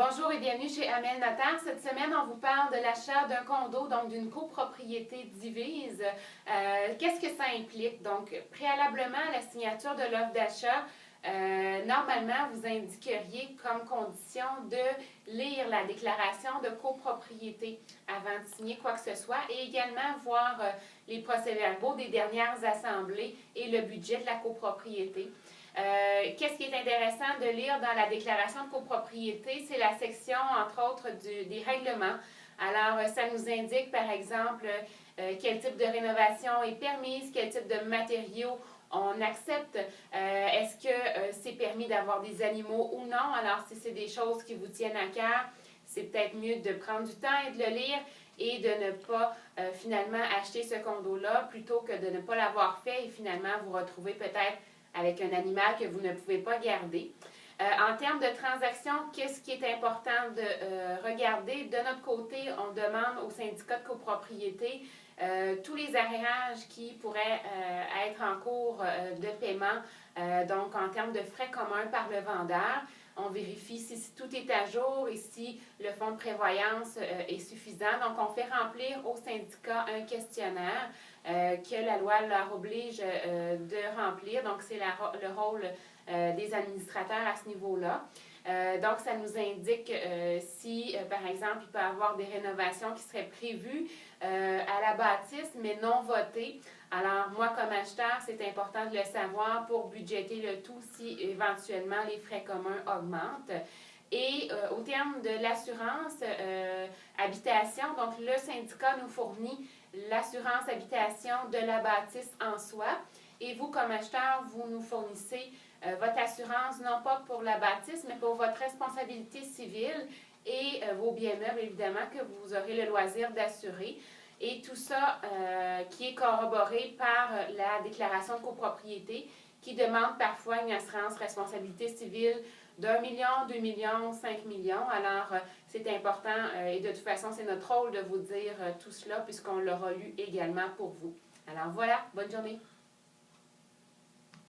Bonjour et bienvenue chez Amel Notaire. Cette semaine, on vous parle de l'achat d'un condo, donc d'une copropriété divise. Qu'est-ce que ça implique? Donc, préalablement à la signature de l'offre d'achat, normalement, vous indiqueriez comme condition de lire la déclaration de copropriété avant de signer quoi que ce soit et également voir les procès-verbaux des dernières assemblées et le budget de la copropriété. Qu'est-ce qui est intéressant de lire dans la déclaration de copropriété? C'est la section, entre autres, des règlements. Alors, ça nous indique, par exemple, quel type de rénovation est permise, quel type de matériaux on accepte. Est-ce que c'est permis d'avoir des animaux ou non? Alors, si c'est des choses qui vous tiennent à cœur, c'est peut-être mieux de prendre du temps et de le lire et de ne pas finalement acheter ce condo-là plutôt que de ne pas l'avoir fait et finalement vous retrouver peut-être avec un animal que vous ne pouvez pas garder. En termes de transactions, qu'est-ce qui est important de regarder? De notre côté, on demande au syndicat de copropriété tous les arrérages qui pourraient être en cours de paiement, donc en termes de frais communs par le vendeur. On vérifie si tout est à jour et si le fonds de prévoyance est suffisant. Donc, on fait remplir au syndicat un questionnaire que la loi leur oblige de remplir. Donc, c'est le rôle des administrateurs à ce niveau-là. Donc, ça nous indique si, par exemple, il peut y avoir des rénovations qui seraient prévues à la bâtisse, mais non votées. Alors, moi, comme acheteur, c'est important de le savoir pour budgéter le tout si éventuellement les frais communs augmentent. Et au terme de l'assurance habitation, donc le syndicat nous fournit l'assurance habitation de la bâtisse en soi. Et vous, comme acheteur, vous nous fournissez votre assurance, non pas pour la bâtisse, mais pour votre responsabilité civile et vos biens meubles, évidemment, que vous aurez le loisir d'assurer. Et tout ça qui est corroboré par la déclaration de copropriété qui demande parfois une assurance responsabilité civile d'1 million, 2 millions, 5 millions. Alors, c'est important et de toute façon, c'est notre rôle de vous dire tout cela puisqu'on l'aura lu également pour vous. Alors voilà, bonne journée.